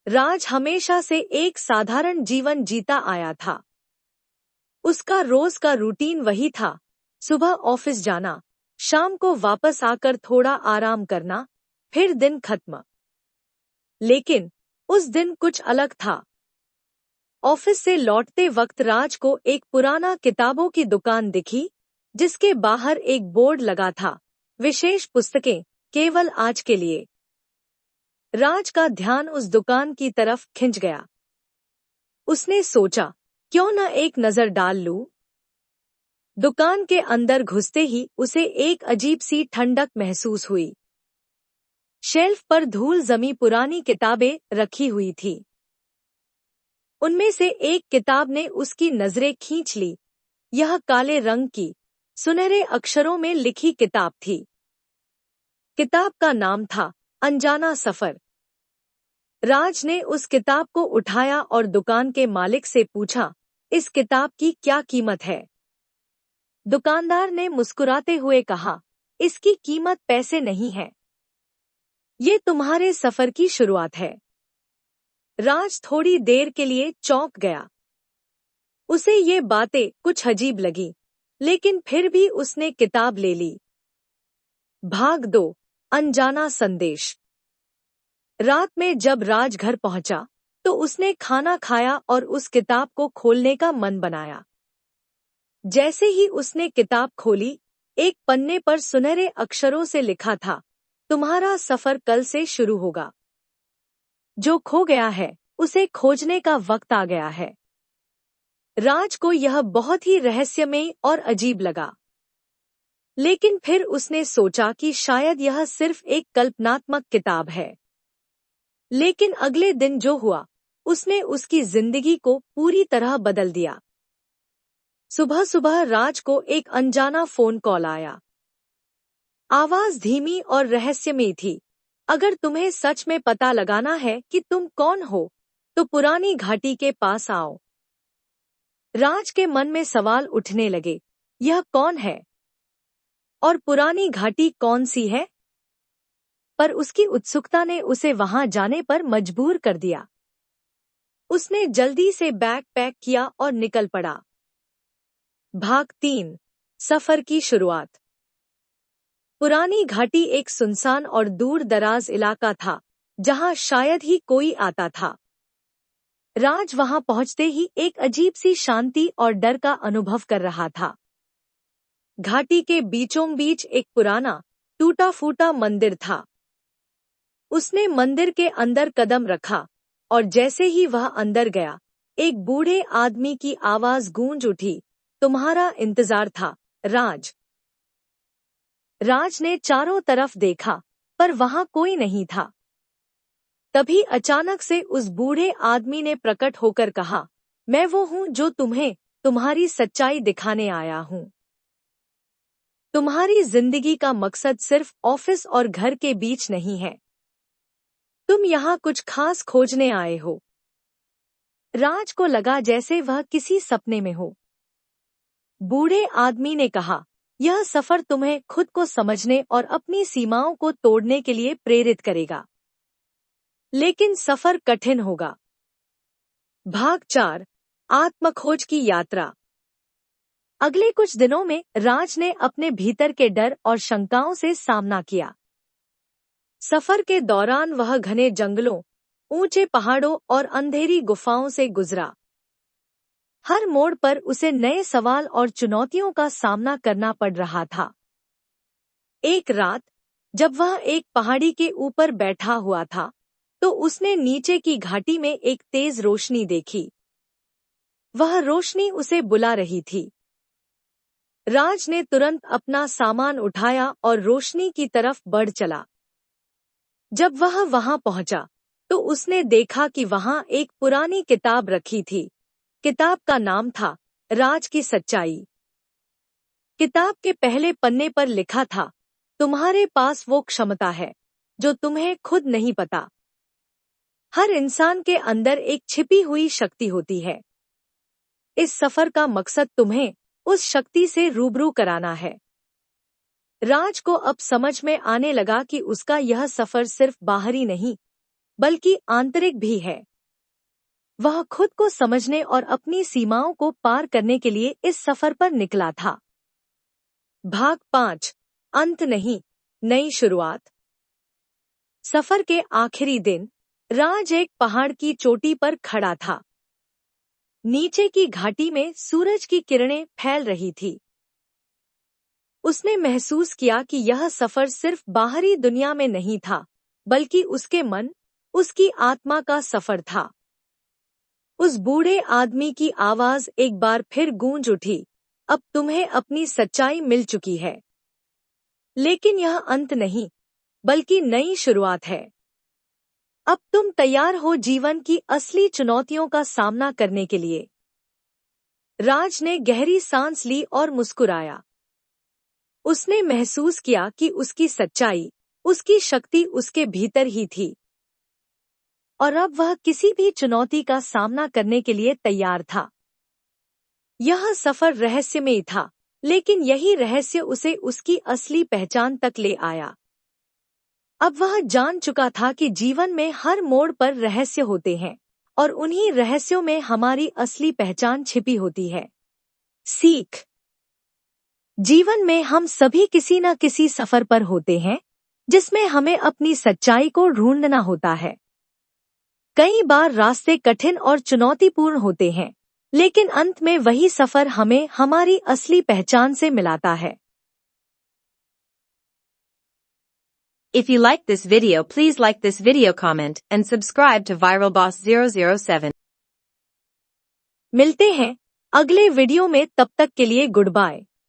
राज हमेशा से एक साधारण जीवन जीता आया था। उसका रोज का रूटीन वही था, सुबह ऑफिस जाना, शाम को वापस आकर थोड़ा आराम करना, फिर दिन खत्म। लेकिन उस दिन कुछ अलग था। ऑफिस से लौटते वक्त राज को एक पुराना किताबों की दुकान दिखी, जिसके बाहर एक बोर्ड लगा था, विशेष पुस्तकें, केवल आज के लिए। राज का ध्यान उस दुकान की तरफ खिंच गया। उसने सोचा, क्यों न एक नजर डाल लूं। दुकान के अंदर घुसते ही उसे एक अजीब सी ठंडक महसूस हुई। शेल्फ पर धूल जमी पुरानी किताबें रखी हुई थी। उनमें से एक किताब ने उसकी नजरें खींच ली। यह काले रंग की, सुनहरे अक्षरों में लिखी किताब थी। किताब का नाम था अनजाना सफर। राज ने उस किताब को उठाया और दुकान के मालिक से पूछा, इस किताब की क्या कीमत है? दुकानदार ने मुस्कुराते हुए कहा, इसकी कीमत पैसे नहीं है। ये तुम्हारे सफर की शुरुआत है। राज थोड़ी देर के लिए चौंक गया। उसे ये बातें कुछ अजीब लगी, लेकिन फिर भी उसने किताब ले ली। भाग 2, अनजाना संदेश। रात में जब राज घर पहुंचा, तो उसने खाना खाया और उस किताब को खोलने का मन बनाया। जैसे ही उसने किताब खोली, एक पन्ने पर सुनहरे अक्षरों से लिखा था, तुम्हारा सफर कल से शुरू होगा। जो खो गया है, उसे खोजने का वक्त आ गया है। राज को यह बहुत ही रहस्यमय और अजीब लगा। लेकिन फिर उसने सोचा कि शायद यह सिर्फ एक कल्पनात्मक किताब है। लेकिन अगले दिन जो हुआ, उसने उसकी जिंदगी को पूरी तरह बदल दिया। सुबह सुबह राज को एक अनजाना फोन कॉल आया। आवाज धीमी और रहस्यमयी थी। अगर तुम्हें सच में पता लगाना है कि तुम कौन हो, तो पुरानी घाटी के पास आओ। राज के मन में सवाल उठने लगे, यह कौन है? और पुरानी घाटी कौन सी है? पर उसकी उत्सुकता ने उसे वहां जाने पर मजबूर कर दिया। उसने जल्दी से बैग पैक किया और निकल पड़ा। भाग 3, सफर की शुरुआत। पुरानी घाटी एक सुनसान और दूर दराज इलाका था, जहां शायद ही कोई आता था। राज वहां पहुंचते ही एक अजीब सी शांति और डर का अनुभव कर रहा था। घाटी के बीचों बीच एक पुराना, टूटा फूटा मंदिर था। उसने मंदिर के अंदर कदम रखा, और जैसे ही वह अंदर गया, एक बूढ़े आदमी की आवाज गूंज उठी, तुम्हारा इंतजार था, राज। राज ने चारों तरफ देखा, पर वहां कोई नहीं था। तभी अचानक से उस बूढ़े आदमी ने प्रकट होकर कहा, मैं वो हूं जो तुम्हें तुम्हारी सच्चाई दिखाने आया हूं। तुम्हारी जिंदगी का मकसद सिर्फ ऑफिस और घर के बीच नहीं है। तुम यहाँ कुछ खास खोजने आए हो। राज को लगा जैसे वह किसी सपने में हो। बूढ़े आदमी ने कहा, यह सफर तुम्हें खुद को समझने और अपनी सीमाओं को तोड़ने के लिए प्रेरित करेगा। लेकिन सफर कठिन होगा। भाग 4, आत्मखोज की यात्रा। अगले कुछ दिनों में राज ने अपने भीतर के डर और शंकाओं से सामना किया। सफर के दौरान वह घने जंगलों, ऊंचे पहाड़ों और अंधेरी गुफाओं से गुजरा। हर मोड़ पर उसे नए सवाल और चुनौतियों का सामना करना पड़ रहा था। एक रात, जब वह एक पहाड़ी के ऊपर बैठा हुआ था, तो उसने नीचे की घाटी में एक तेज रोशनी देखी। वह रोशनी उसे बुला रही थी। राज ने तुरंत अपना सामान उठाया और रोशनी की तरफ बढ़ चला। जब वह वहां पहुंचा, तो उसने देखा कि वहां एक पुरानी किताब रखी थी। किताब का नाम था राज की सच्चाई। किताब के पहले पन्ने पर लिखा था, तुम्हारे पास वो क्षमता है जो तुम्हें खुद नहीं पता। हर इंसान के अंदर एक छिपी हुई शक्ति होती है। इस सफर का मकसद तुम्हें उस शक्ति से रूबरू कराना है। राज को अब समझ में आने लगा कि उसका यह सफर सिर्फ बाहरी नहीं, बल्कि आंतरिक भी है। वह खुद को समझने और अपनी सीमाओं को पार करने के लिए इस सफर पर निकला था। भाग 5, अंत नहीं, नई शुरुआत। सफर के आखिरी दिन राज एक पहाड़ की चोटी पर खड़ा था। नीचे की घाटी में सूरज की किरणें फैल रही थी। उसने महसूस किया कि यह सफर सिर्फ बाहरी दुनिया में नहीं था, बल्कि उसके मन, उसकी आत्मा का सफर था। उस बूढ़े आदमी की आवाज एक बार फिर गूंज उठी, अब तुम्हें अपनी सच्चाई मिल चुकी है। लेकिन यह अंत नहीं, बल्कि नई शुरुआत है। अब तुम तैयार हो जीवन की असली चुनौतियों का सामना करने के लिए। राज ने गहरी सांस ली और मुस्कुराया। उसने महसूस किया कि उसकी सच्चाई, उसकी शक्ति उसके भीतर ही थी। और अब वह किसी भी चुनौती का सामना करने के लिए तैयार था। यह सफर रहस्यमय था, लेकिन यही रहस्य उसे उसकी असली पहचान तक ले आया। अब वह जान चुका था कि जीवन में हर मोड़ पर रहस्य होते हैं, और उन्हीं रहस्यों में हमारी असली पहचान छिपी होती है। सीख। जीवन में हम सभी किसी न किसी सफर पर होते हैं, जिसमें हमें अपनी सच्चाई को ढूंढना होता है। कई बार रास्ते कठिन और चुनौतीपूर्ण होते हैं, लेकिन अंत में वही सफर हमें हमारी असली पहचान से मिलाता है। If you like this video, please like this video, comment, and subscribe to Viral Boss 007. मिलते हैं अगले वीडियो में, तब तक के लिए गुड बाय।